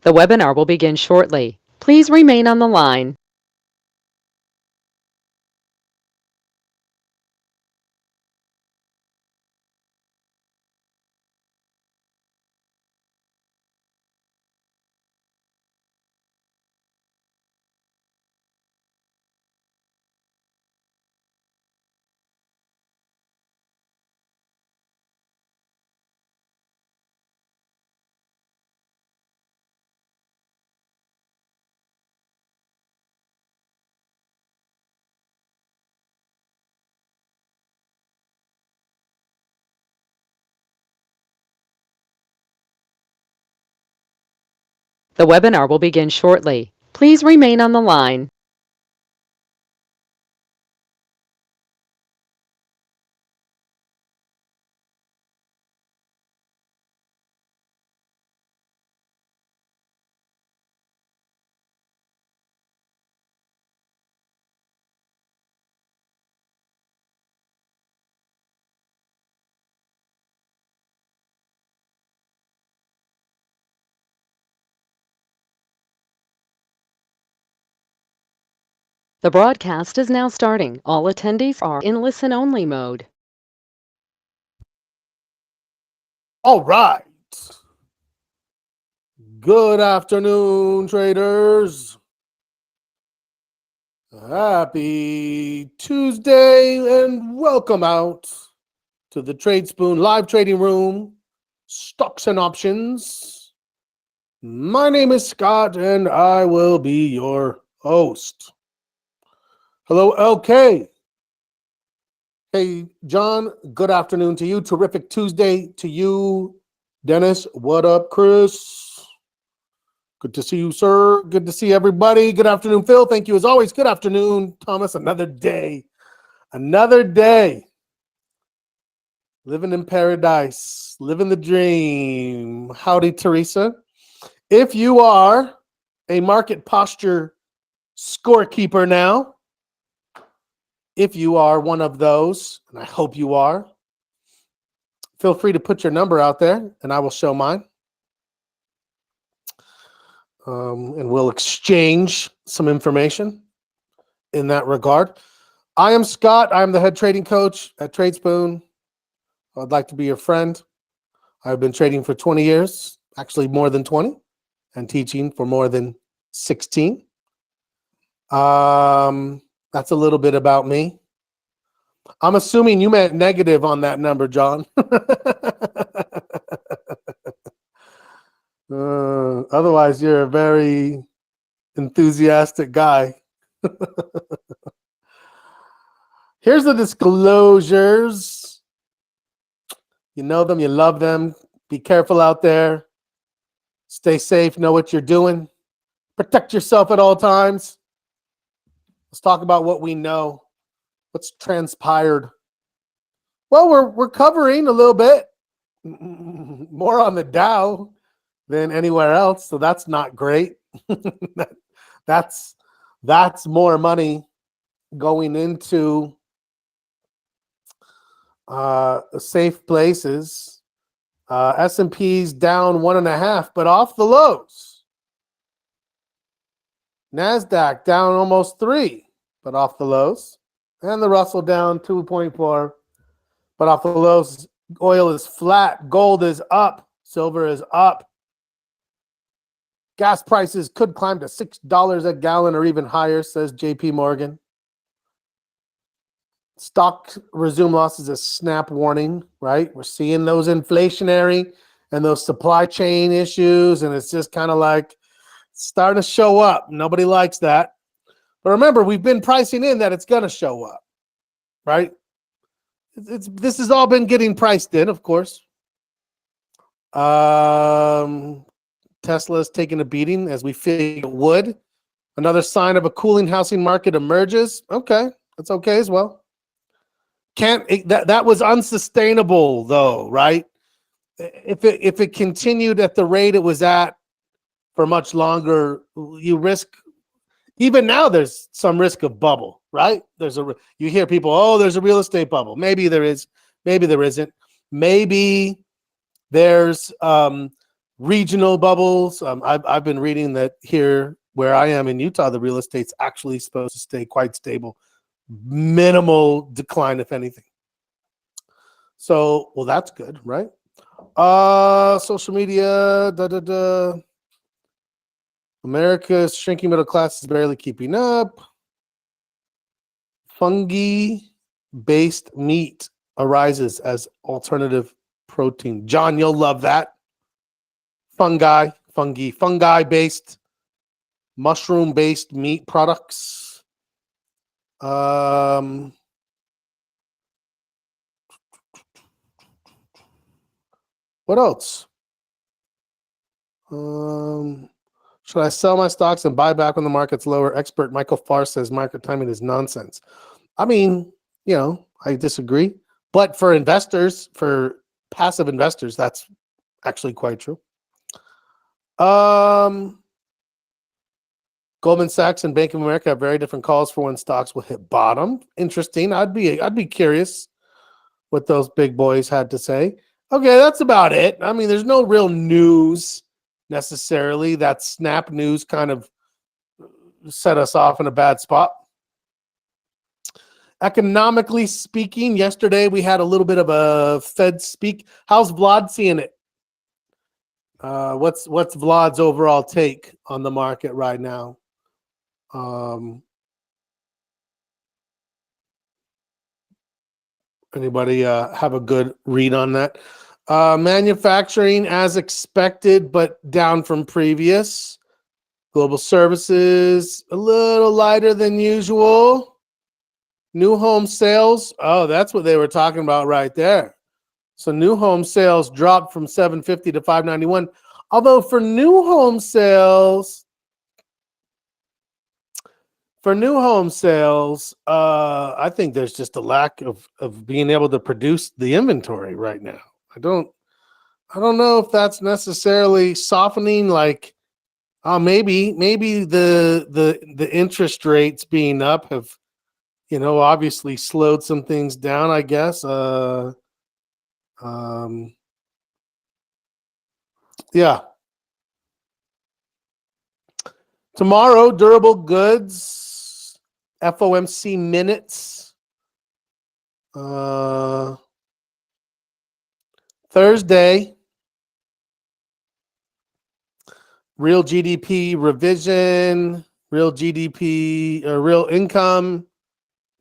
The webinar will begin shortly. Please remain on the line. The webinar will begin shortly. Please remain on the line. The broadcast is now starting. All attendees are in listen-only mode. All right. Good afternoon, traders. Happy Tuesday and welcome out to the Trade Spoon live trading room, stocks and options. My name is Scott and I will be your host. Hello, LK. Hey, John, good afternoon to you. Terrific Tuesday to you. Dennis, what up, Chris? Good to see you, sir. Good to see everybody. Good afternoon, Phil. Thank you as always. Good afternoon, Thomas. Another day. Another day. Living in paradise. Living the dream. Howdy, Teresa. If you are a market posture scorekeeper now, if you are one of those, and I hope you are, feel free to put your number out there and I will show mine. And we'll exchange some information in that regard. I am Scott. I'm the head trading coach at TradeSpoon. I'd like to be your friend. I've been trading for 20 years, actually more than 20, and teaching for more than 16. That's a little bit about me. I'm assuming you meant negative on that number, John. Otherwise, you're a very enthusiastic guy. Here's the disclosures. You know them, you love them. Be careful out there. Stay safe, know what you're doing. Protect yourself at all times. Let's talk about what we know. What's transpired? Well, we're covering a little bit more on the Dow than anywhere else, so that's not great. that's more money going into safe places. S&P's down 1.5, but off the lows. NASDAQ down almost 3, but off the lows. And the Russell down 2.4, but off the lows. Oil is flat. Gold is up. Silver is up. Gas prices could climb to $6 a gallon or even higher, says JP Morgan. Stock resume losses a snap warning, right? We're seeing those inflationary and those supply chain issues, and it's just kind of like starting to show up. Nobody likes that. But remember, we've been pricing in that it's going to show up, right? This has all been getting priced in, of course. Tesla's taking a beating as we figured it would. Another sign of a cooling housing market emerges. Okay, that's okay as well. That was unsustainable though, right? If it continued at the rate it was at for much longer, you risk. Even now, there's some risk of bubble, right? You hear people, oh, there's a real estate bubble. Maybe there is, maybe there isn't. Maybe there's regional bubbles. I've been reading that here where I am in Utah, the real estate's actually supposed to stay quite stable, minimal decline, if anything. So, well, that's good, right? Social media, America's shrinking middle class is barely keeping up. Fungi-based meat arises as alternative protein. John, you'll love that. Fungi-based, mushroom-based meat products. What else? Should I sell my stocks and buy back when the market's lower? Expert Michael Farr says market timing is nonsense. I mean, I disagree. But for investors, for passive investors, that's actually quite true. Goldman Sachs and Bank of America have very different calls for when stocks will hit bottom. Interesting. I'd be curious what those big boys had to say. Okay, that's about it. I mean, there's no real news necessarily. That Snap news kind of set us off in a bad spot. Economically speaking, yesterday we had a little bit of a Fed speak. How's Vlad seeing it? What's Vlad's overall take on the market right now? Anybody have a good read on that? Manufacturing as expected, but down from previous. Global services a little lighter than usual. New home sales. Oh, that's what they were talking about right there. So new home sales dropped from 750 to 591. Although for new home sales, I think there's just a lack of being able to produce the inventory right now. I don't know if that's necessarily softening. Like, maybe the interest rates being up have, obviously slowed some things down, I guess. Yeah. Tomorrow, durable goods, FOMC minutes. Thursday, real GDP revision, real GDP, real income,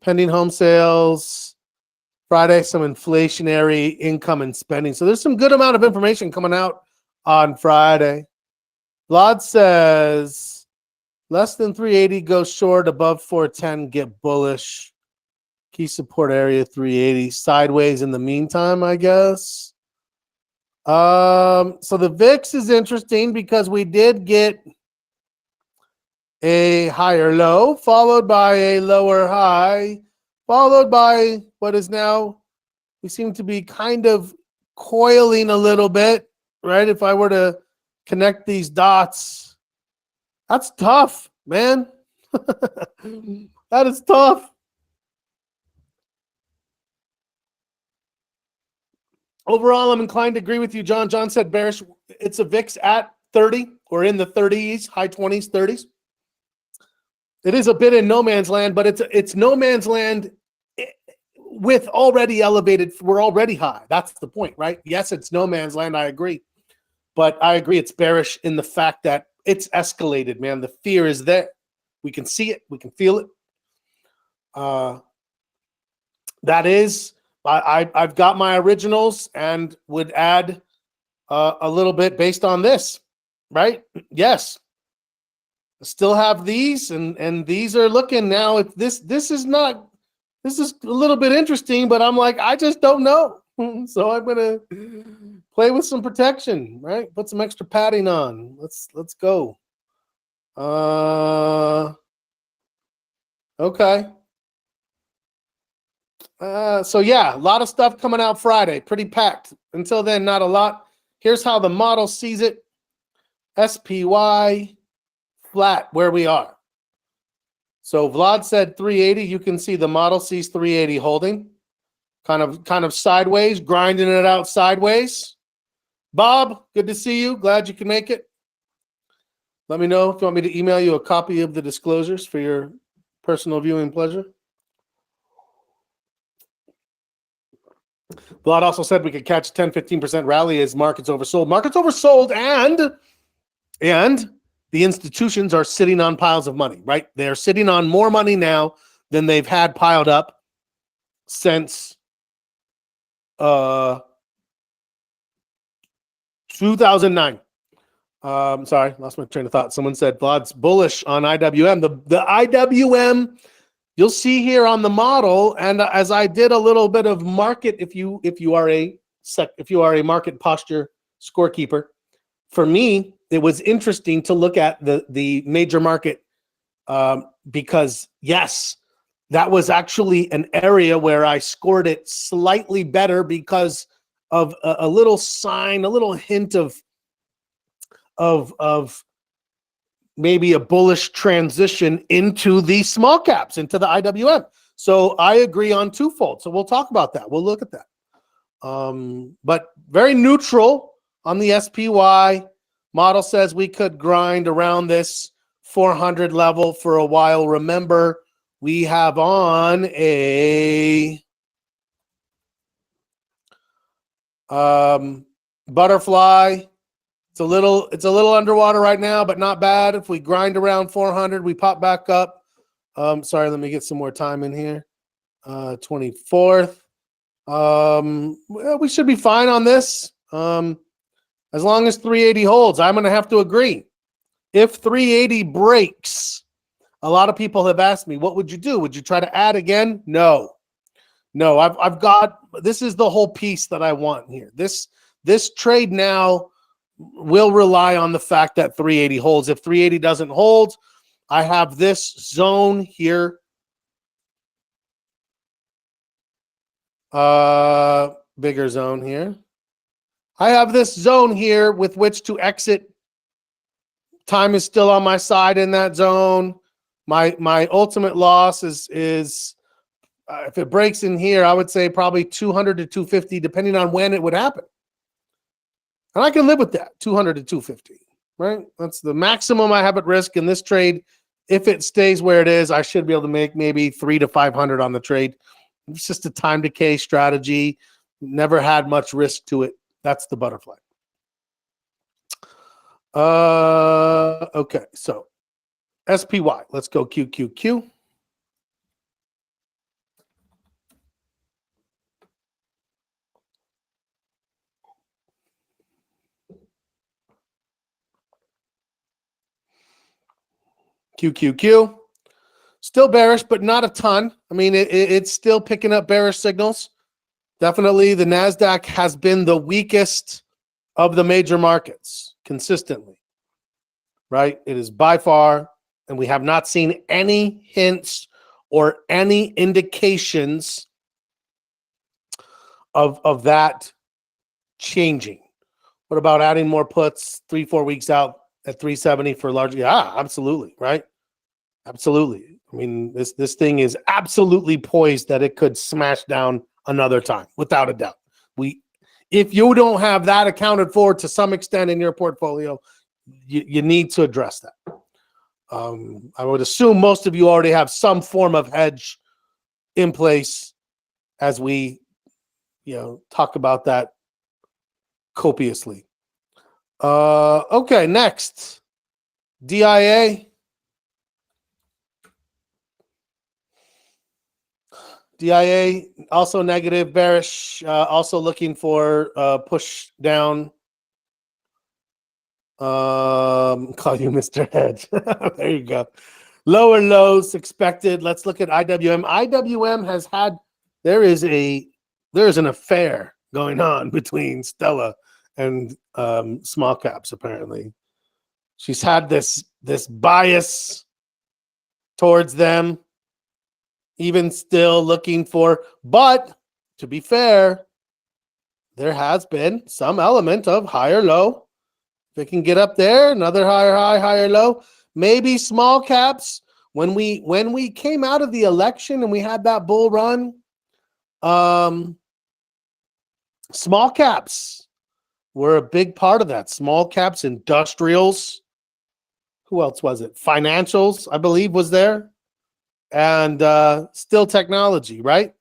pending home sales. Friday, some inflationary income and spending. So there's some good amount of information coming out on Friday. Vlad says less than 380 go short, above 410 get bullish. Key support area 380, sideways in the meantime, I guess. So the VIX is interesting because we did get a higher low, followed by a lower high, followed by what is now, we seem to be kind of coiling a little bit, right? If I were to connect these dots, that's tough, man. That is tough. Overall, I'm inclined to agree with you, John. John said bearish. It's a VIX at 30 or in the 30s, high 20s, 30s. It is a bit in no man's land, but it's no man's land with already elevated. We're already high. That's the point, right? Yes, it's no man's land. I agree. But I agree it's bearish in the fact that it's escalated, man. The fear is there. We can see it. We can feel it. That is, I've got my originals and would add a little bit based on this, right? Yes. I still have these, and these are looking now. This is a little bit interesting, but I'm like, I just don't know. So I'm gonna play with some protection, right? Put some extra padding on. Let's go. Okay. So yeah, a lot of stuff coming out Friday, pretty packed. Until then, not a lot. Here's how the model sees it. SPY flat where we are. So Vlad said 380. You can see the model sees 380 holding, kind of sideways, grinding it out sideways. Bob, good to see you. Glad you can make it. Let me know if you want me to email you a copy of the disclosures for your personal viewing pleasure. Vlad also said we could catch a 10-15% rally as markets oversold. Markets oversold, and the institutions are sitting on piles of money, right? They're sitting on more money now than they've had piled up since 2009. Sorry, lost my train of thought. Someone said Vlad's bullish on IWM. The IWM you'll see here on the model, and as I did a little bit of market, if you are a market posture scorekeeper, for me it was interesting to look at the major market because yes, that was actually an area where I scored it slightly better because of a little sign, a little hint of maybe a bullish transition into the small caps, into the IWM. So I agree on twofold. So we'll talk about that. We'll look at that. But very neutral on the SPY. Model says we could grind around this 400 level for a while. Remember, we have on a butterfly. It's a little underwater right now, but not bad. If we grind around 400, we pop back up. Sorry, let me get some more time in here. 24th. Well, we should be fine on this. As long as 380 holds, I'm going to have to agree. If 380 breaks, a lot of people have asked me, what would you do? Would you try to add again? No. I've got, this is the whole piece that I want here. This trade now will rely on the fact that 380 holds. If 380 doesn't hold, I have this zone here. Bigger zone here. I have this zone here with which to exit. Time is still on my side in that zone. My ultimate loss is if it breaks in here, I would say probably 200 to 250, depending on when it would happen. And I can live with that, 200 to 250, right? That's the maximum I have at risk in this trade. If it stays where it is, I should be able to make maybe 300 to 500 on the trade. It's just a time decay strategy. Never had much risk to it. That's the butterfly. Okay, so SPY. Let's go QQQ. QQQ. Still bearish, but not a ton. I mean, it's still picking up bearish signals. Definitely the NASDAQ has been the weakest of the major markets consistently, right? It is by far, and we have not seen any hints or any indications of that changing. What about adding more puts 3-4 weeks out at 370 for large? Yeah, absolutely, right? Absolutely. I mean, this thing is absolutely poised that it could smash down another time, without a doubt. If you don't have that accounted for to some extent in your portfolio, you need to address that. I would assume most of you already have some form of hedge in place as we, talk about that copiously. Okay, next. DIA. DIA also negative, bearish, also looking for push down. Call you Mr. Hedge. There you go. Lower lows expected. Let's look at IWM. IWM has had, there is an affair going on between Stella and small caps, apparently. She's had this bias towards them. Even still looking for, but to be fair, there has been some element of higher low. If it can get up there, another higher high, higher low. Maybe small caps. When we came out of the election and we had that bull run, small caps were a big part of that. Small caps, industrials. Who else was it? Financials, I believe, was there. And still technology, right?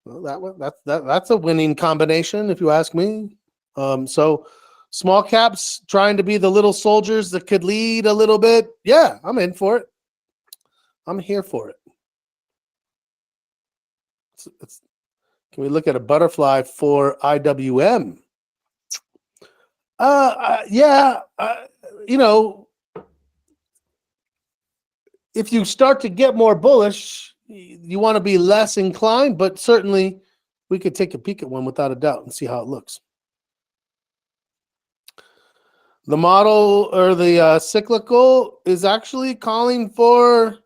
Well, that's a winning combination, if you ask me. So small caps trying to be the little soldiers that could lead a little bit. Yeah, I'm in for it. I'm here for it. Can we look at a butterfly for IWM? Yeah, you know, if you start to get more bullish, you want to be less inclined, but certainly we could take a peek at one without a doubt and see how it looks. The model or the cyclical is actually calling for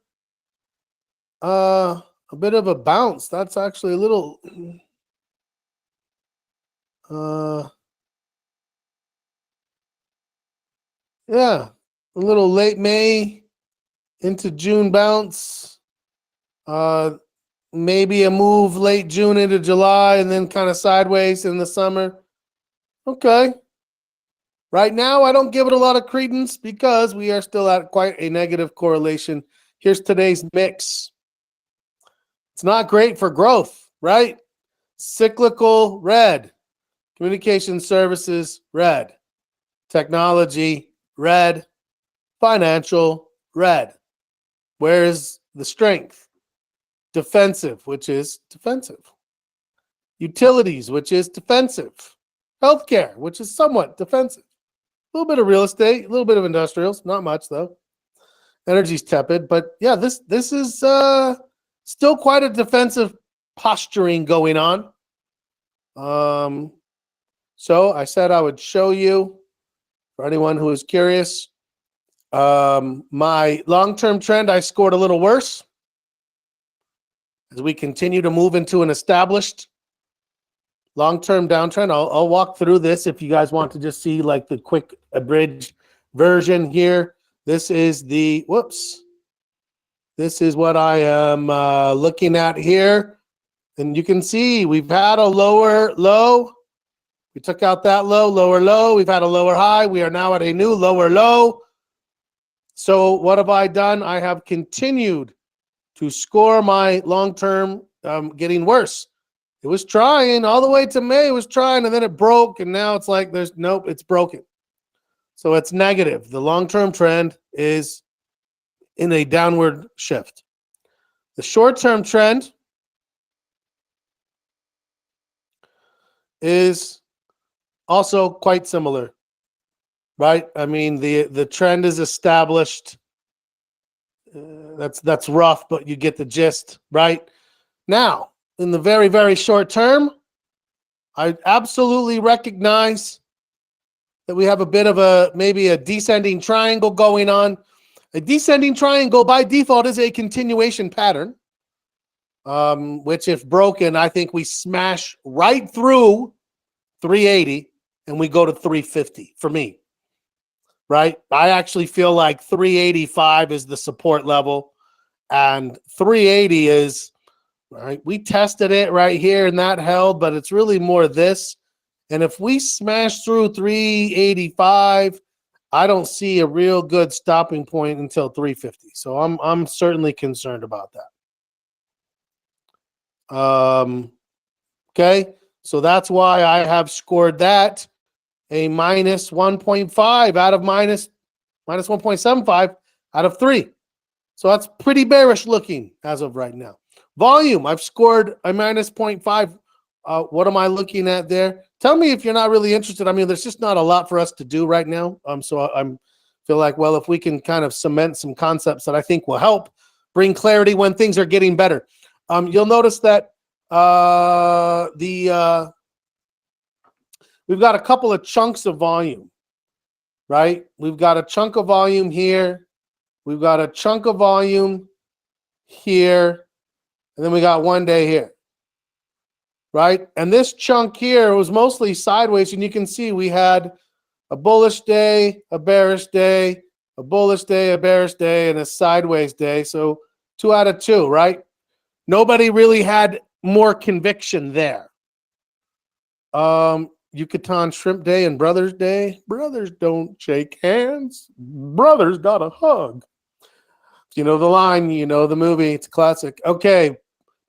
a bit of a bounce. That's actually a little yeah, a little late May into June bounce. Maybe a move late June into July and then kind of sideways in the summer. Okay. Right now, I don't give it a lot of credence because we are still at quite a negative correlation. Here's today's mix. It's not great for growth, right? Cyclical, red. Communication services, red. Technology, red. Financial, red. Where is the strength? Defensive, which is defensive. Utilities, which is defensive. Healthcare, which is somewhat defensive. A little bit of real estate, a little bit of industrials, not much though. Energy's tepid, but yeah, this is still quite a defensive posturing going on. So I said I would show you, for anyone who is curious, my long-term trend. I scored a little worse as we continue to move into an established long-term downtrend. I'll walk through this if you guys want to just see like the quick abridged version here. This is this is what I am looking at here. And you can see we've had a lower low. We took out that low, lower low. We've had a lower high. We are now at a new lower low. So what have I done? I have continued to score my long-term getting worse. It was trying all the way to May. It was trying, and then it broke, and now it's like nope, it's broken. So it's negative. The long-term trend is in a downward shift. The short-term trend is also quite similar, right? I mean, the trend is established. That's rough, but you get the gist, right? Now, in the very, very short term, I absolutely recognize that we have a bit of maybe a descending triangle going on. A descending triangle by default is a continuation pattern, which if broken, I think we smash right through 380 and we go to 350 for me, right? I actually feel like 385 is the support level and 380 is, right? We tested it right here and that held, but it's really more this. And if we smash through 385, I don't see a real good stopping point until 350. So I'm certainly concerned about that. Okay, so that's why I have scored that a minus 1.5 out of minus 1.75 out of 3. So that's pretty bearish looking as of right now. Volume, I've scored a minus 0.5. What am I looking at there? Tell me if you're not really interested. I mean, there's just not a lot for us to do right now. So I'm feel like, well, if we can kind of cement some concepts that I think will help bring clarity when things are getting better. You'll notice that we've got a couple of chunks of volume, right? We've got a chunk of volume here. We've got a chunk of volume here. And then we got one day here, right? And this chunk here was mostly sideways. And you can see we had a bullish day, a bearish day, a bullish day, a bearish day, and a sideways day. So 2 out of 2, right? Nobody really had more conviction there. Yucatan Shrimp Day and Brothers Day. Brothers don't shake hands. Brothers got a hug. You know the line, you know the movie. It's a classic. Okay,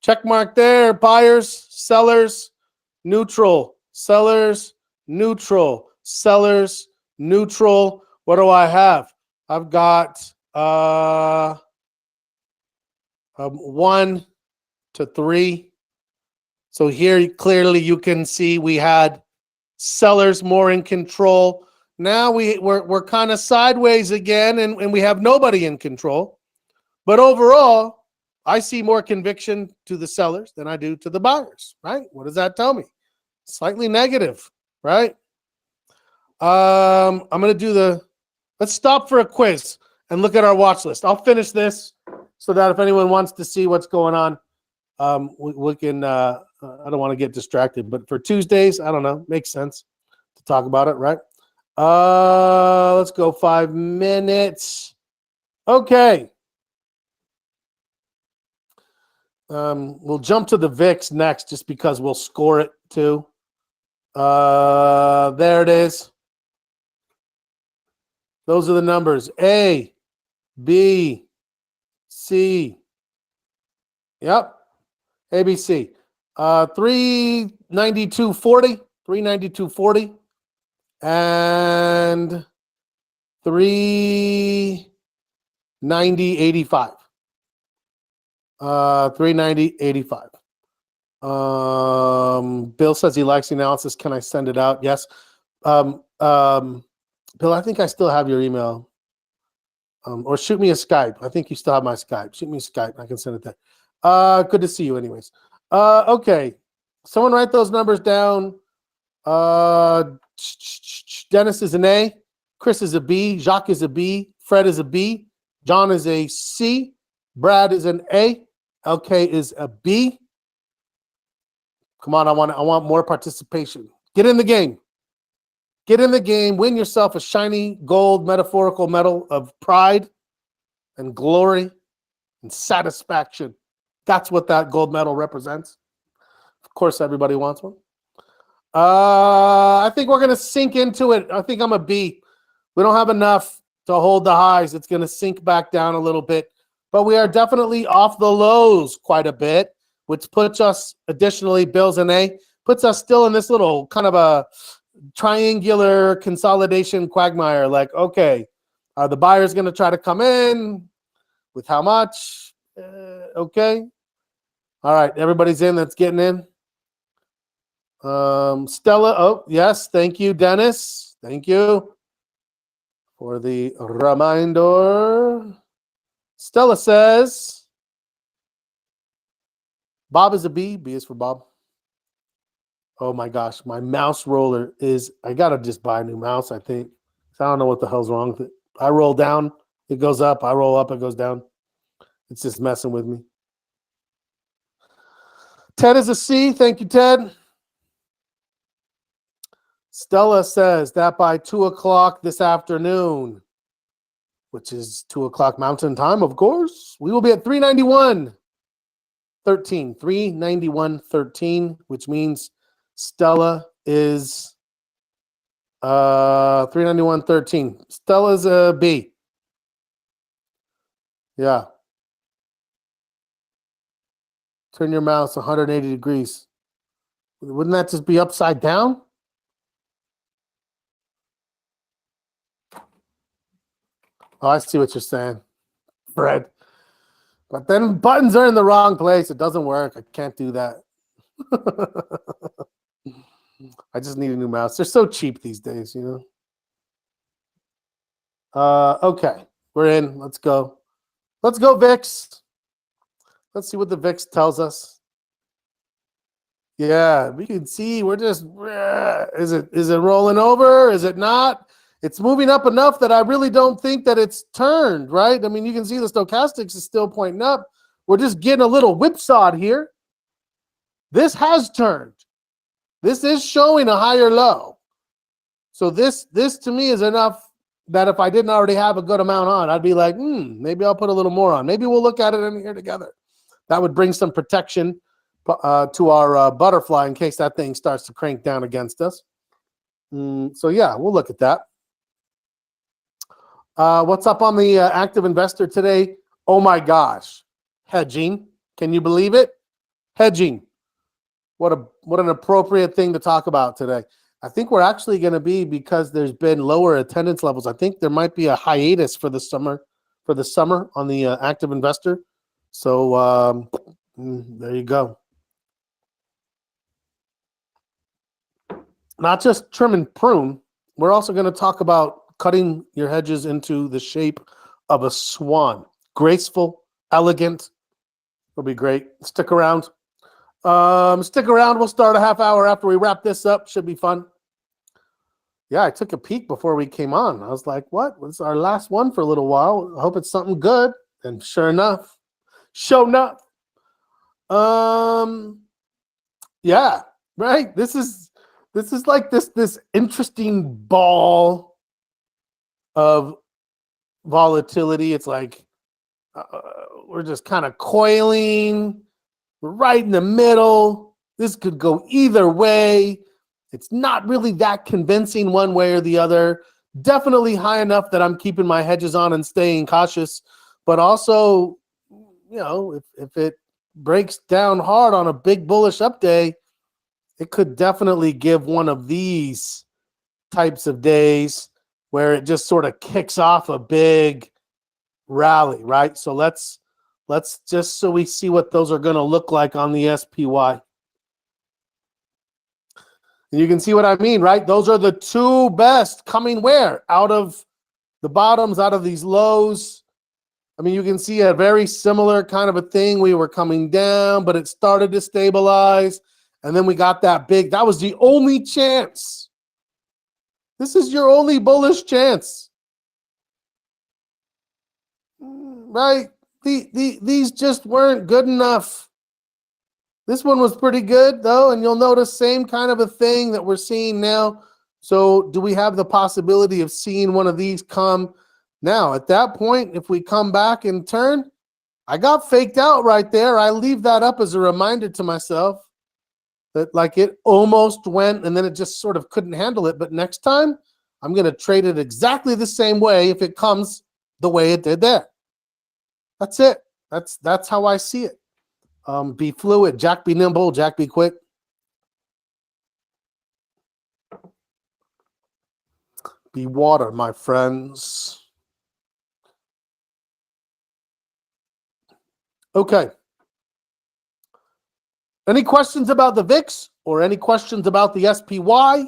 check mark there. Buyers, sellers, neutral. Sellers, neutral. Sellers, neutral. What do I have? I've got 1 to 3. So here clearly you can see we had sellers more in control. Now we're kind of sideways again, and we have nobody in control. But overall, I see more conviction to the sellers than I do to the buyers, right? What does that tell me? Slightly negative, right? I'm going to do let's stop for a quiz and look at our watch list. I'll finish this so that if anyone wants to see what's going on, we can, I don't want to get distracted, but for Tuesdays, I don't know, makes sense to talk about it, right? Let's go 5 minutes. Okay. We'll jump to the VIX next just because we'll score it too. There it is. Those are the numbers. A, B, C. Yep. ABC. 392.40. 392.40. And 390.85. 390.85. Bill says he likes the analysis. Can I send it out? Yes. Bill, I think I still have your email. Or shoot me a Skype. I think you still have my Skype. Shoot me a Skype. I can send it there. Good to see you anyways. Okay. Someone write those numbers down. Dennis is an A. Chris is a B. Jacques is a B. Fred is a B. John is a C. Brad is an A. LK is a B. Come on, I want more participation. Get in the game. Get in the game. Win yourself a shiny gold metaphorical medal of pride and glory and satisfaction. That's what that gold medal represents. Of course, everybody wants one. I think we're going to sink into it. I think I'm a B. We don't have enough to hold the highs. It's going to sink back down a little bit. But we are definitely off the lows quite a bit, which puts us, additionally, Bill's an A, puts us still in this little kind of a triangular consolidation quagmire. Like, okay, are the buyers going to try to come in? With how much? Okay. All right, everybody's in. That's getting in. Stella, oh, yes. Thank you, Dennis. Thank you for the reminder. Stella says, Bob is a B. B is for Bob. Oh my gosh, my mouse roller is, I got to just buy a new mouse, I think. I don't know what the hell's wrong with it. I roll down, it goes up. I roll up, it goes down. It's just messing with me. Ted is a C. Thank you, Ted. Stella says that by 2 o'clock this afternoon, which is 2 o'clock Mountain Time, of course, we will be at 391.13. 391.13, which means Stella is 391.13. Stella's a B. Yeah. Turn your mouse 180 degrees. Wouldn't that just be upside down? Oh, I see what you're saying, Fred. But then buttons are in the wrong place. It doesn't work. I can't do that. I just need a new mouse. They're so cheap these days, you know. Okay, we're in. Let's go. Let's go, VIX. Let's see what the VIX tells us. Yeah, we can see we're just, is it rolling over? Is it not? It's moving up enough that I really don't think that it's turned, right? I mean, you can see the stochastics is still pointing up. We're just getting a little whipsawed here. This has turned. This is showing a higher low. So this to me is enough that if I didn't already have a good amount on, I'd be like, maybe I'll put a little more on. Maybe we'll look at it in here together. That would bring some protection to our butterfly in case that thing starts to crank down against us. So yeah, we'll look at that. What's up on the active investor today? Oh my gosh, hedging. Can you believe it? Hedging. What an appropriate thing to talk about today. I think we're actually going to be, because there's been lower attendance levels, I think there might be a hiatus for the summer on the active investor. So there you go. Not just trim and prune. We're also going to talk about cutting your hedges into the shape of a swan. Graceful, elegant. It'll be great. Stick around. We'll start a half hour after we wrap this up. Should be fun. Yeah, I took a peek before we came on. I was like, what? It's our last one for a little while. I hope it's something good. And sure enough. Yeah, right. This is like this interesting ball of volatility. It's like we're just kind of coiling. We're right in the middle. This could go either way. It's not really that convincing one way or the other. Definitely high enough that I'm keeping my hedges on and staying cautious. But also, if it breaks down hard on a big bullish up day, it could definitely give one of these types of days where it just sort of kicks off a big rally, right? So let's just so we see what those are going to look like on the SPY. And you can see what I mean, right? Those are the two best coming where? Out of the bottoms, out of these lows. I mean, you can see a very similar kind of a thing. We were coming down, but it started to stabilize. And then we got that was the only chance. This is your only bullish chance. Right? These just weren't good enough. This one was pretty good, though, and you'll notice same kind of a thing that we're seeing now. So do we have the possibility of seeing one of these come now? At that point, if we come back and turn, I got faked out right there. I leave that up as a reminder to myself that like it almost went and then it just sort of couldn't handle it. But next time, I'm going to trade it exactly the same way if it comes the way it did there. That's it. That's how I see it. Be fluid. Jack be nimble. Jack be quick. Be water, my friends. Okay. Any questions about the VIX or any questions about the SPY?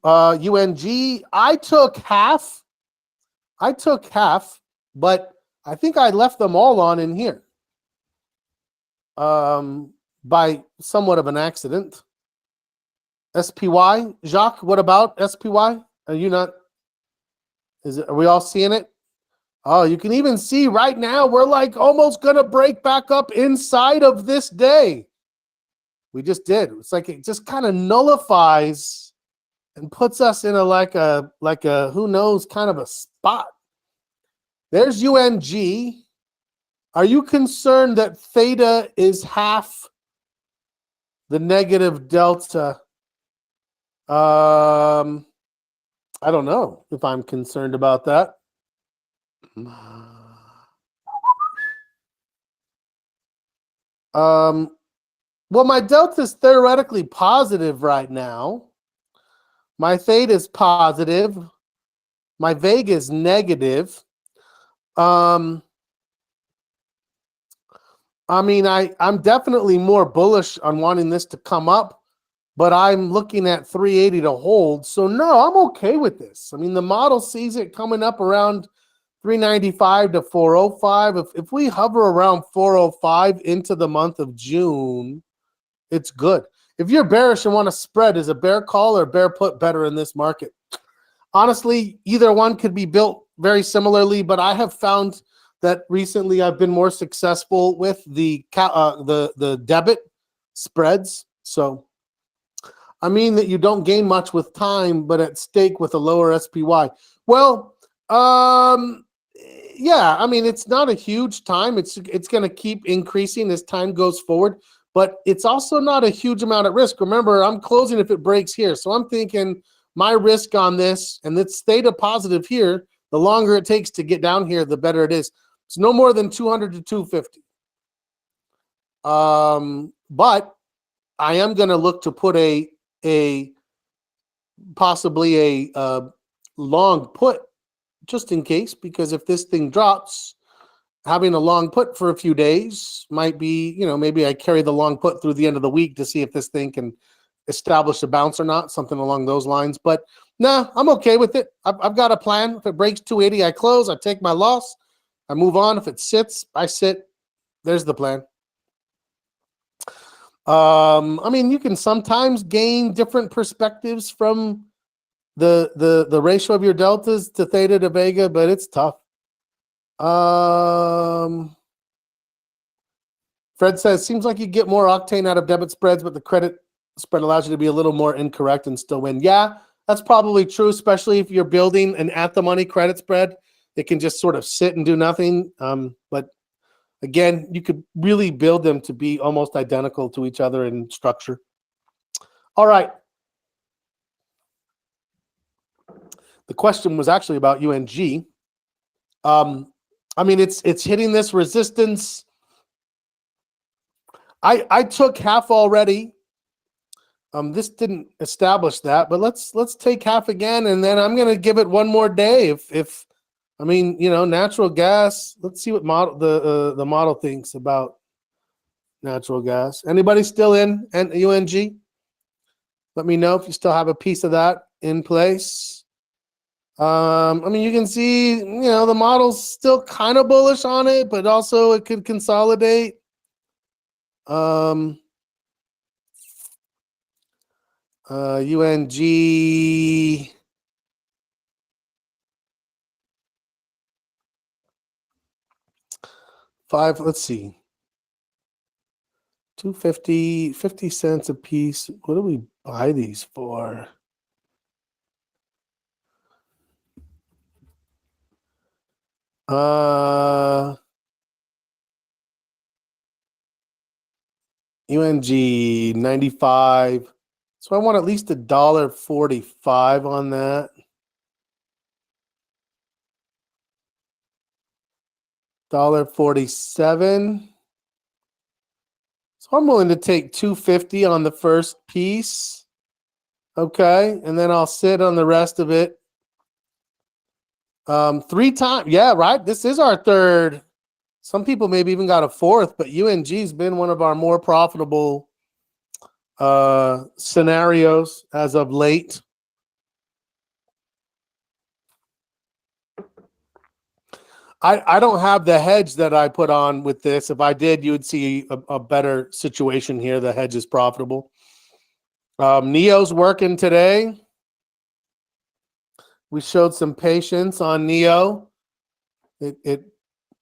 UNG. I took half, but I think I left them all on in here. By somewhat of an accident. SPY, Jacques, what about SPY? Are you not? Are we all seeing it? Oh, you can even see right now we're like almost gonna break back up inside of this day. We just did. It's like it just kind of nullifies and puts us in a like a who knows kind of a spot. There's UNG. Are you concerned that theta is half the negative delta? I don't know if I'm concerned about that. Well, my delta is theoretically positive right now. My theta is positive. My vega is negative. I mean, I'm definitely more bullish on wanting this to come up, but I'm looking at 380 to hold. So no, I'm okay with this. I mean, the model sees it coming up around 395 to 405. If we hover around 405 into the month of June, it's good. If you're bearish and want to spread, is a bear call or bear put better in this market? Honestly, either one could be built very similarly, but I have found that recently I've been more successful with the debit spreads. So I mean that you don't gain much with time, but at stake with a lower SPY. Well, yeah, I mean, it's not a huge time. It's going to keep increasing as time goes forward. but it's also not a huge amount at risk. Remember, I'm closing if it breaks here. So I'm thinking my risk on this, and it's theta positive here, the longer it takes to get down here, the better it is. It's no more than 200 to 250. But I am going to look to put possibly a long put just in case, because if this thing drops, having a long put for a few days might be, maybe I carry the long put through the end of the week to see if this thing can establish a bounce or not, something along those lines. But nah, I'm okay with it. I've got a plan. If it breaks 280, I close, I take my loss, I move on. If it sits, I sit. There's the plan. You can sometimes gain different perspectives from the ratio of your deltas to theta to vega, but it's tough. Fred says, seems like you get more octane out of debit spreads, but the credit spread allows you to be a little more incorrect and still win. Yeah, that's probably true, especially if you're building an at-the-money credit spread. It can just sort of sit and do nothing. But again, you could really build them to be almost identical to each other in structure. All right. The question was actually about UNG. It's hitting this resistance. I took half already. This didn't establish that, but let's take half again, and then I'm gonna give it one more day. If natural gas. Let's see what the model thinks about natural gas. Anybody still in UNG? Let me know if you still have a piece of that in place. You can see, the model's still kind of bullish on it, but also it could consolidate. UNG 5, let's see. 250, 50 cents a piece. What do we buy these for? UNG 95. So I want at least $1.45 on that. $1.47. So I'm willing to take $2.50 on the first piece. Okay, and then I'll sit on the rest of it. 3 times. Yeah, right. This is our third. Some people maybe even got a fourth, but UNG's been one of our more profitable scenarios as of late. I don't have the hedge that I put on with this. If I did, you would see a better situation here. The hedge is profitable. Neo's working today. We showed some patience on Neo. It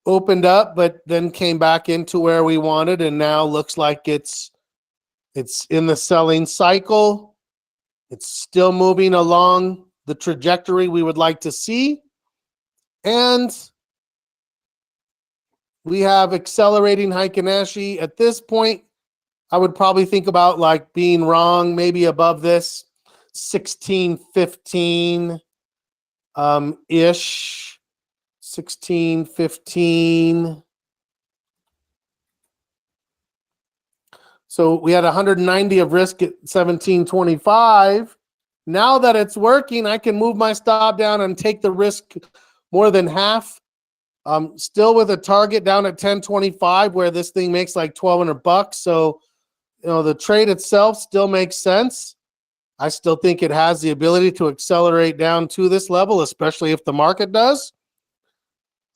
opened up, but then came back into where we wanted, and now looks like it's in the selling cycle. It's still moving along the trajectory we would like to see. And we have accelerating Heikin-Ashi. At this point, I would probably think about like being wrong, maybe above this 1615 ish. 1615. So we had 190 of risk at 1725. Now that it's working, I can move my stop down and take the risk more than half. Still with a target down at 1025, where this thing makes like $1,200. So, the trade itself still makes sense. I still think it has the ability to accelerate down to this level, especially if the market does.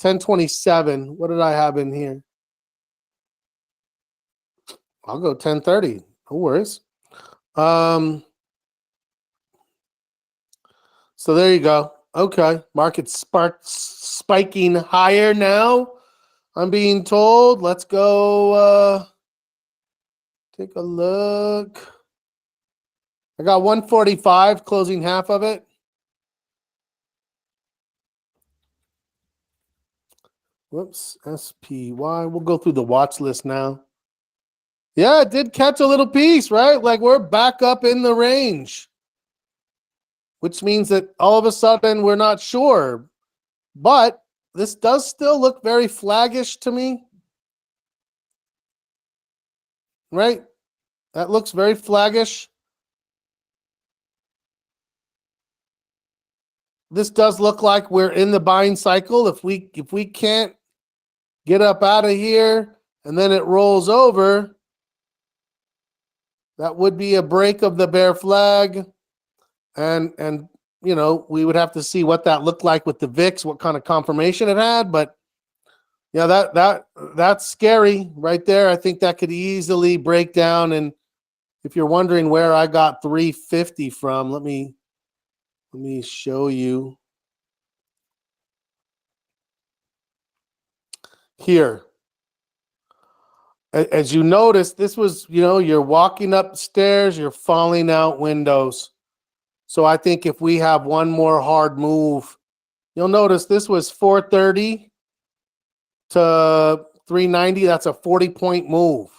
1027. What did I have in here? I'll go 1030. No worries. So there you go. Okay. Market spiking higher now, I'm being told. Let's go take a look. I got 145 closing half of it. Whoops, SPY. We'll go through the watch list now. Yeah, it did catch a little piece, right? Like we're back up in the range, which means that all of a sudden we're not sure. But this does still look very flaggish to me, right? That looks very flaggish. This does look like we're in the buying cycle. If we can't get up out of here and then it rolls over, that would be a break of the bear flag. And we would have to see what that looked like with the VIX, what kind of confirmation it had. But yeah, that's scary right there. I think that could easily break down. And if you're wondering where I got 350 from, let me show you here. As you notice, this was, you're walking upstairs, you're falling out windows. So I think if we have one more hard move, you'll notice this was 430 to 390. That's a 40-point move.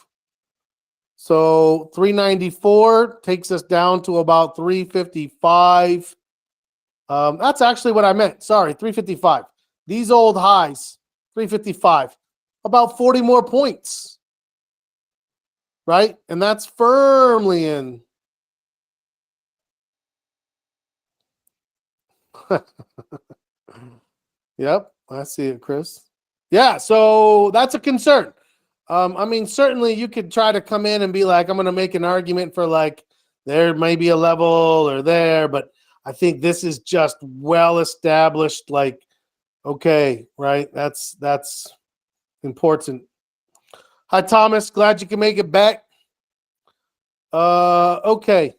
So 394 takes us down to about 355. That's actually what I meant. Sorry, 355. These old highs, 355. About 40 more points, right? And that's firmly in. Yep, I see it, Chris. Yeah, so that's a concern. Certainly you could try to come in and be like, I'm going to make an argument for like there may be a level or there, but I think this is just well established. Like, okay, right? That's important. Hi, Thomas. Glad you can make it back. Okay.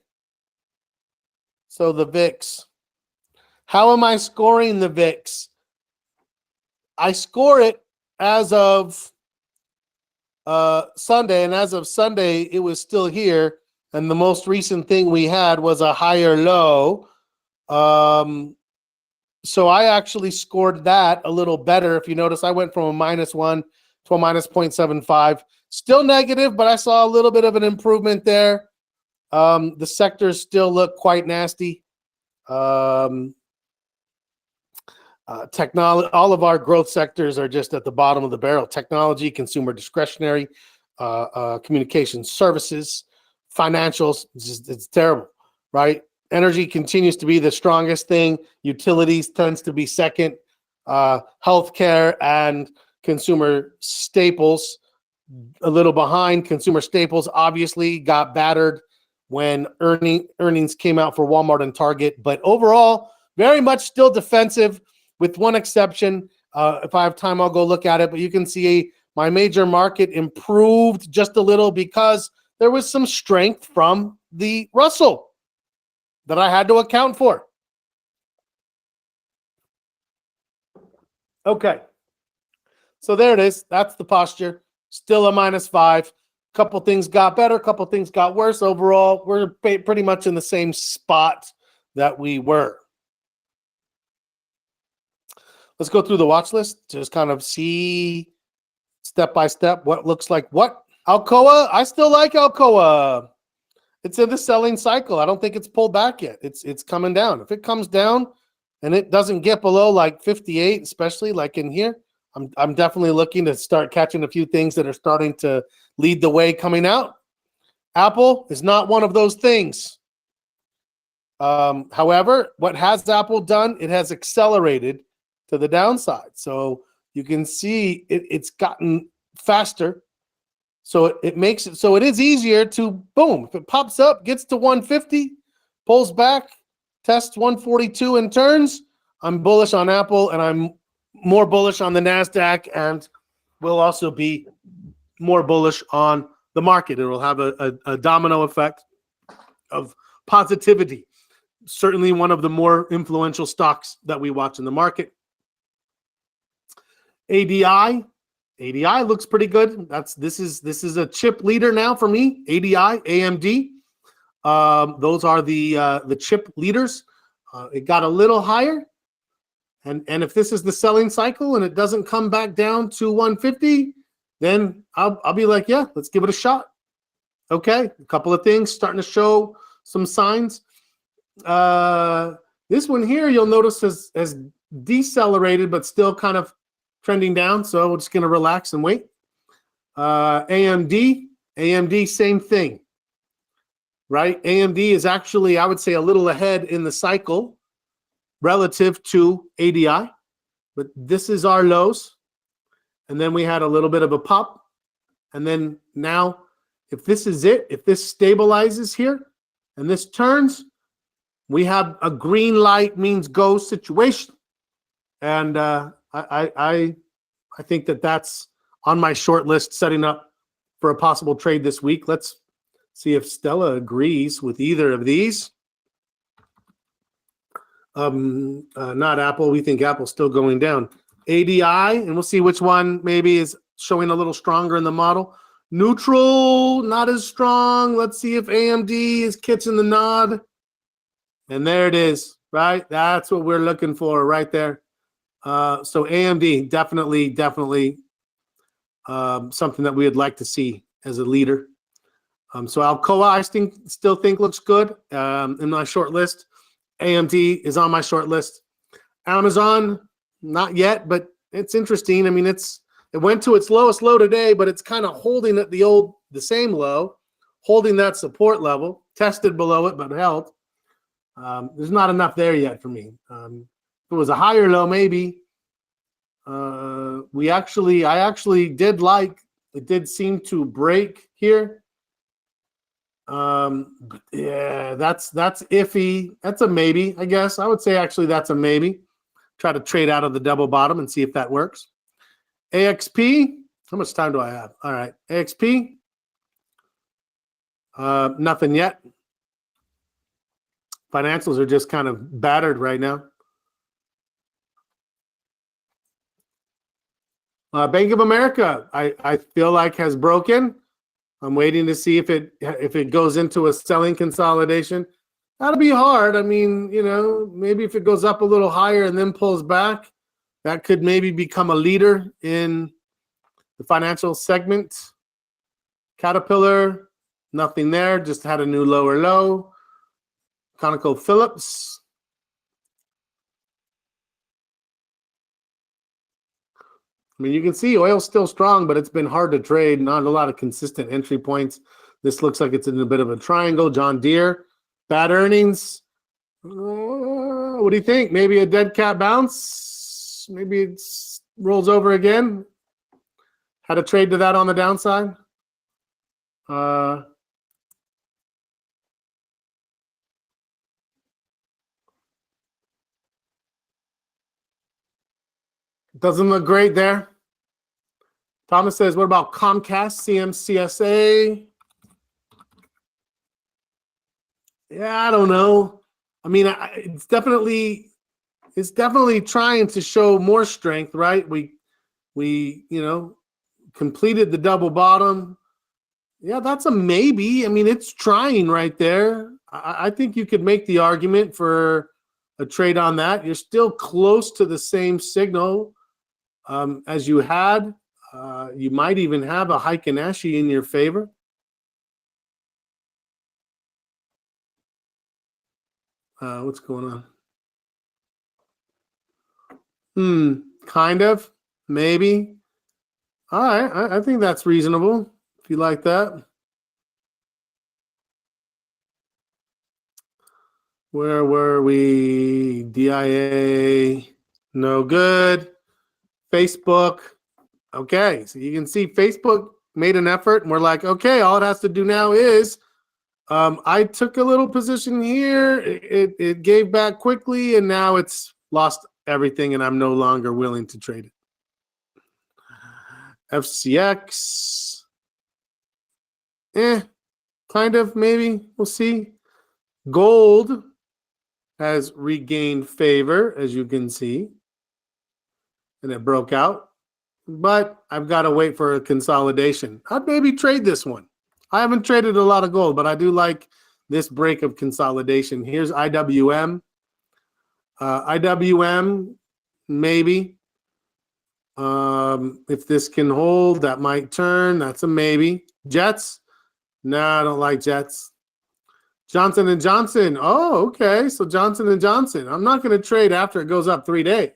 So the VIX. How am I scoring the VIX? I score it as of Sunday, and as of Sunday, it was still here. And the most recent thing we had was a higher low. So I actually scored that a little better. If you notice, I went from a -1 to a -0.75. Still negative, but I saw a little bit of an improvement there. The sectors still look quite nasty. Technology, all of our growth sectors are just at the bottom of the barrel. Technology, consumer discretionary, communication services, financials. It's terrible, right? Energy continues to be the strongest thing. Utilities tends to be second. Healthcare and consumer staples a little behind. Consumer staples obviously got battered when earnings came out for Walmart and Target, but overall, very much still defensive, with one exception. If I have time, I'll go look at it, but you can see my major market improved just a little because there was some strength from the Russell that I had to account for. Okay. So there it is. That's the posture. Still a -5. Couple things got better, couple things got worse. Overall, we're pretty much in the same spot that we were. Let's go through the watch list, just kind of see step by step what looks like what. Alcoa, I still like Alcoa. It's in the selling cycle. I don't think it's pulled back yet. It's coming down. If it comes down and it doesn't get below like 58, especially like in here, I'm definitely looking to start catching a few things that are starting to lead the way coming out. Apple is not one of those things. However, what has Apple done? It has accelerated to the downside. So you can see it's gotten faster. So it makes it so it is easier to boom. If it pops up, gets to 150, pulls back, tests 142 and turns, I'm bullish on Apple, and I'm more bullish on the NASDAQ, and will also be more bullish on the market. It will have a domino effect of positivity. Certainly one of the more influential stocks that we watch in the market. ADI looks pretty good. This is a chip leader now for me. ADI, AMD. Those are the chip leaders. It got a little higher. And if this is the selling cycle and it doesn't come back down to 150, then I'll be like, yeah, let's give it a shot. Okay, a couple of things starting to show some signs. This one here, you'll notice has decelerated, but still kind of trending down. So we're just going to relax and wait. AMD, same thing, right? AMD is actually, I would say, a little ahead in the cycle relative to ADI, but this is our lows. And then we had a little bit of a pop. And then now, if this is it, if this stabilizes here and this turns, we have a green light means go situation. And I think that's on my short list, setting up for a possible trade this week. Let's see if Stella agrees with either of these. Not Apple. We think Apple's still going down. ADI, and we'll see which one maybe is showing a little stronger in the model. Neutral, not as strong. Let's see if AMD is catching the nod. And there it is, right? That's what we're looking for right there. So AMD, definitely something that we would like to see as a leader. So Alcoa, I still think looks good in my short list. AMD is on my short list. Amazon, not yet, but it's interesting. I mean, it went to its lowest low today, but it's kind of holding at the same low, holding that support level, tested below it, but held. There's not enough there yet for me. If it was a higher low, maybe. I actually did like, it did seem to break here. Yeah, that's iffy. That's a maybe, I guess. I would say actually that's a maybe. Try to trade out of the double bottom and see if that works. AXP, how much time do I have? All right, AXP, nothing yet. Financials are just kind of battered right now. Bank of America, I feel like has broken. I'm waiting to see if it goes into a selling consolidation. That'll be hard. I mean, maybe if it goes up a little higher and then pulls back, that could maybe become a leader in the financial segment. Caterpillar, nothing there, just had a new lower low. ConocoPhillips. I mean, you can see oil's still strong, but it's been hard to trade. Not a lot of consistent entry points. This looks like it's in a bit of a triangle. John Deere, bad earnings. What do you think? Maybe a dead cat bounce? Maybe it rolls over again? Had a trade to that on the downside? Doesn't look great there. Thomas says, what about Comcast, CMCSA? Yeah, I don't know. I mean, it's definitely trying to show more strength, right? We completed the double bottom. Yeah, that's a maybe. I mean, it's trying right there. I think you could make the argument for a trade on that. You're still close to the same signal as you had. You might even have a Heikin-Ashi in your favor. What's going on? Kind of, maybe. All right, I think that's reasonable if you like that. Where were we? DIA, no good. Facebook. Okay, so you can see Facebook made an effort, and we're like, okay, all it has to do now is I took a little position here. It gave back quickly, and now it's lost everything, and I'm no longer willing to trade it. FCX. Kind of, maybe. We'll see. Gold has regained favor, as you can see, and it broke out. But I've got to wait for a consolidation. I'd maybe trade this one. I haven't traded a lot of gold, but I do like this break of consolidation. Here's IWM. IWM, maybe. If this can hold, that might turn. That's a maybe. Jets, Nah, I don't like Jets. Johnson and Johnson. Oh, okay. So Johnson and Johnson. I'm not going to trade after it goes up 3 days.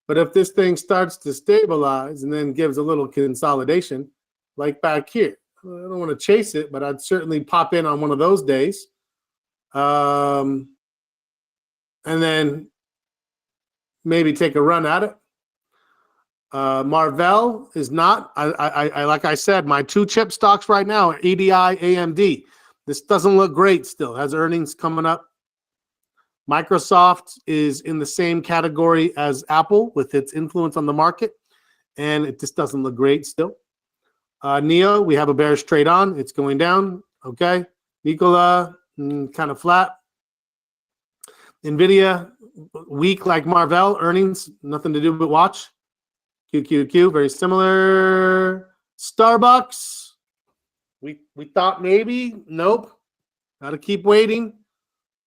But if this thing starts to stabilize and then gives a little consolidation, like back here, I don't want to chase it, but I'd certainly pop in on one of those days. And then maybe take a run at it. Marvell is not. I like I said, my 2 chip stocks right now are EDI, AMD. This doesn't look great still. Has earnings coming up. Microsoft is in the same category as Apple with its influence on the market, and it just doesn't look great still. NEO, we have a bearish trade on. It's going down. Okay. Nikola, kind of flat. NVIDIA, weak like Marvell. Earnings, nothing to do but watch. QQQ, very similar. Starbucks, we thought maybe. Nope. Got to keep waiting.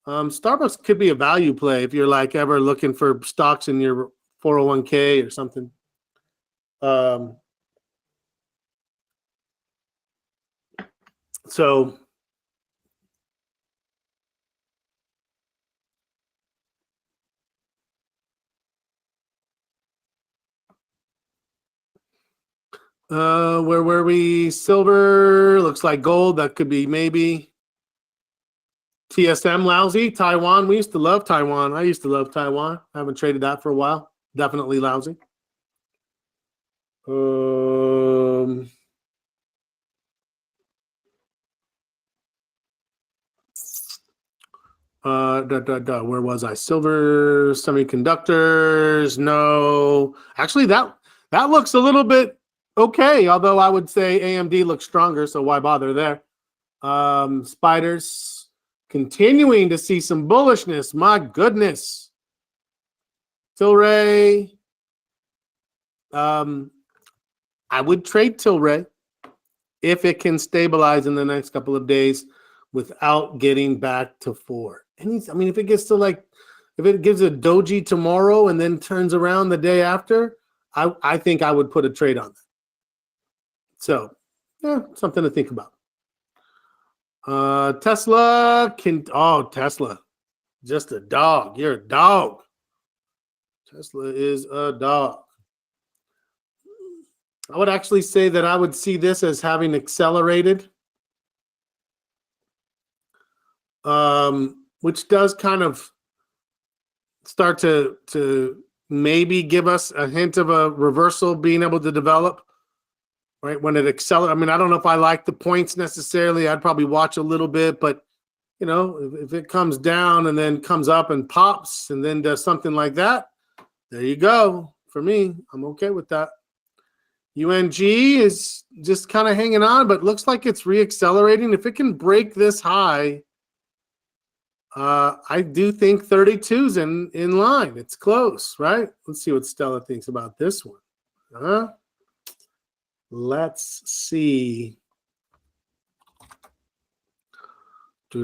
Starbucks could be a value play if you're like ever looking for stocks in your 401k or something. So where were we? Silver looks like gold. That could be maybe. TSM lousy. Taiwan. We used to love Taiwan. I used to love Taiwan. I haven't traded that for a while. Definitely lousy. Where was I? Silver semiconductors. No, actually, that looks a little bit okay. Although I would say AMD looks stronger, so why bother there? Spiders continuing to see some bullishness. My goodness. Tilray. I would trade Tilray if it can stabilize in the next couple of days without getting back to 4. And I mean, if it gets to like, if it gives a doji tomorrow and then turns around the day after, I think I would put a trade on that. So, yeah, something to think about. Tesla, Tesla, just a dog. You're a dog. Tesla is a dog. I would actually say that I would see this as having accelerated, which does kind of start to maybe give us a hint of a reversal being able to develop, right? When it accelerates. I mean, I don't know if I like the points necessarily. I'd probably watch a little bit, but you know, if it comes down and then comes up and pops and then does something like that, there you go. For me, I'm okay with that. UNG is just kind of hanging on, but looks like it's reaccelerating. If it can break this high, I do think 32's in line. It's close, right? Let's see what Stella thinks about this one. Let's see. We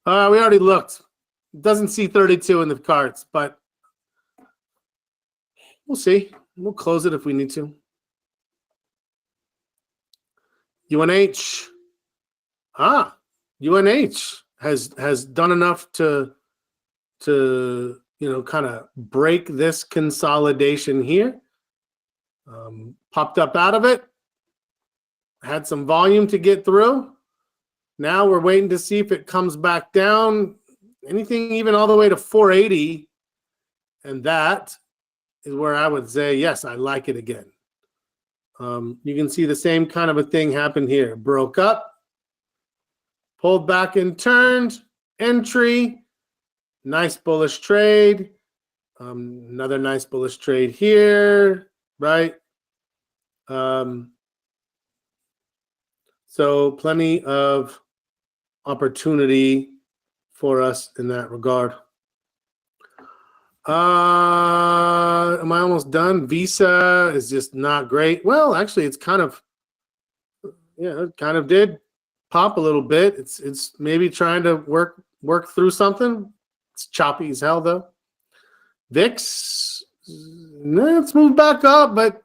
already looked. It doesn't see 32 in the cards, but we'll see. We'll close it if we need to. UNH. UNH has done enough to kind of break this consolidation here. Popped up out of it. Had some volume to get through. Now we're waiting to see if it comes back down. Anything even all the way to 480. And that is where I would say, yes, I like it again. You can see the same kind of a thing happen here. Broke up, pulled back and turned, entry, nice bullish trade. Another nice bullish trade here, right? So plenty of opportunity for us in that regard. Am I almost done? Visa is just not great. Well, actually, it's kind of, it kind of did pop a little bit. It's maybe trying to work through something. It's choppy as hell, though. VIX, it's moved back up, but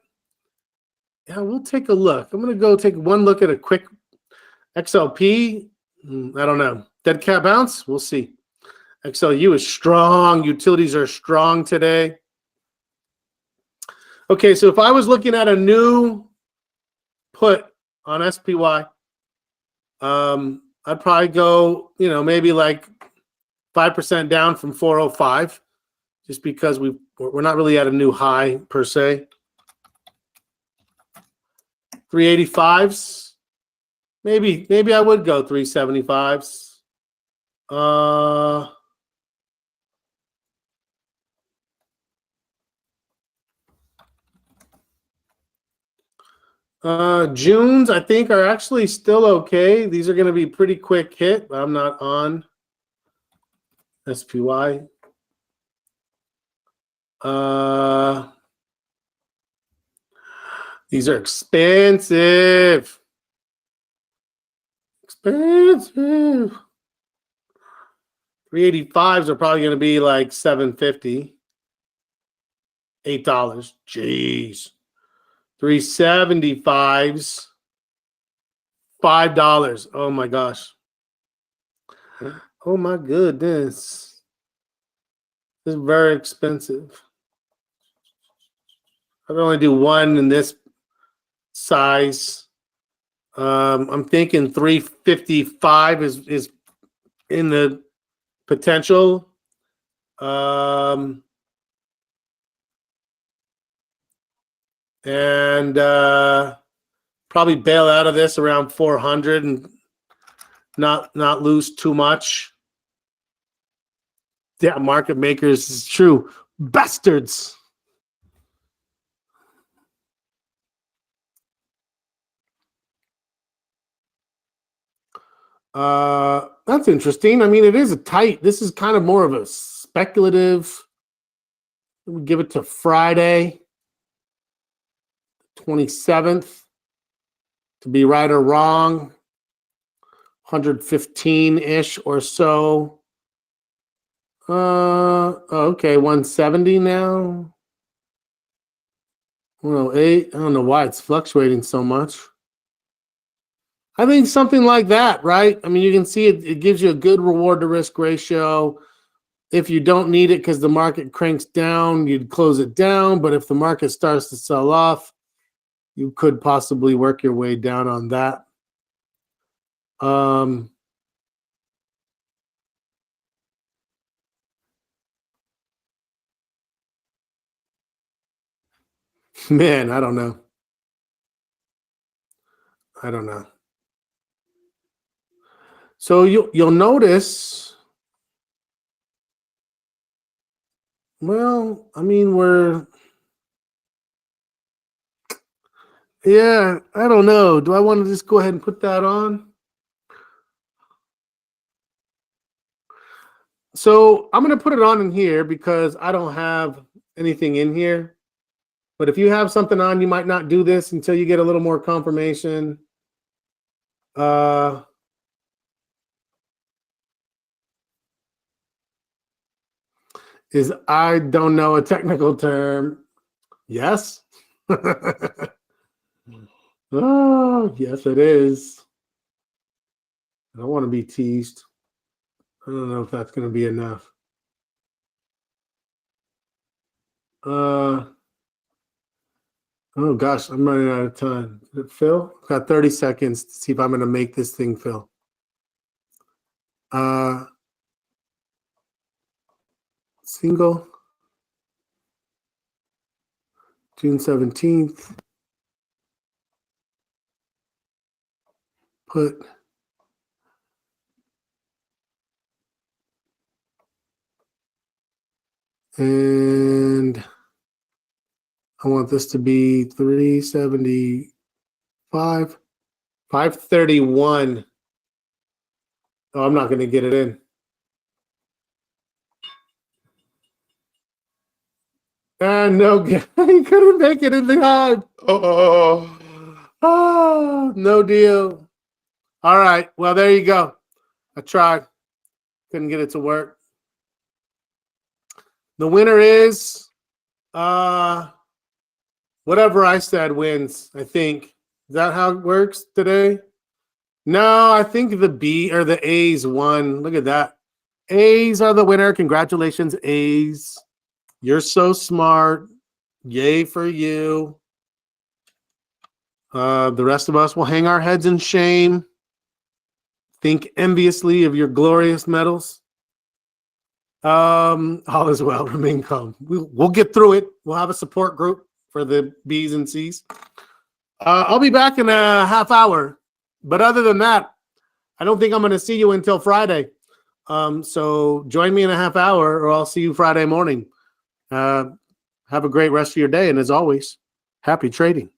Yeah, we'll take a look. I'm going to go take one look at a quick XLP. I don't know. Dead cat bounce? We'll see. XLU is strong. Utilities are strong today. Okay, so if I was looking at a new put on SPY, I'd probably go, maybe like 5% down from 405, just because we're not really at a new high per se. 385s, maybe I would go 375s. Junes, I think, are actually still okay. These are going to be pretty quick hit. I'm not on SPY. These are expensive. Expensive. 385s are probably going to be like $7.50. $8. Jeez. 375s. $5. Oh my gosh. Oh my goodness. This is very expensive. I can only do one in this size. I'm thinking 355 is in the potential. And probably bail out of this around 400 and not lose too much. Yeah, market makers is true. Bastards. That's interesting. I mean, it is a tight. This is kind of more of a speculative. Let me give it to Friday, 27th, to be right or wrong. 115-ish or so. Okay, 170 now. 108. I don't know why it's fluctuating so much. I think something like that, right? I mean, you can see it gives you a good reward to risk ratio. If you don't need it because the market cranks down, you'd close it down. But if the market starts to sell off, you could possibly work your way down on that. Man, I don't know. So you'll notice. Well, I mean, yeah, I don't know. Do I want to just go ahead and put that on? So I'm going to put it on in here because I don't have anything in here. But if you have something on, you might not do this until you get a little more confirmation. Is I don't know a technical term. Yes. Oh, yes, it is. I don't want to be teased. I don't know if that's going to be enough. Oh gosh, I'm running out of time. Did it fill? I've got 30 seconds to see if I'm going to make this thing fill. Single. June 17th. Put. And I want this to be 375. 531. Oh, I'm not going to get it in. No, he couldn't make it in the high. Oh, no deal. All right. Well, there you go. I tried. Couldn't get it to work. The winner is Whatever I said wins, I think. Is that how it works today? No, I think the B or the A's won. Look at that. A's are the winner. Congratulations, A's. You're so smart. Yay for you. The rest of us will hang our heads in shame. Think enviously of your glorious medals. All is well. Remain calm. We'll get through it. We'll have a support group for the B's and C's. I'll be back in a half hour. But other than that, I don't think I'm going to see you until Friday. So join me in a half hour, or I'll see you Friday morning. Have a great rest of your day. And as always, happy trading.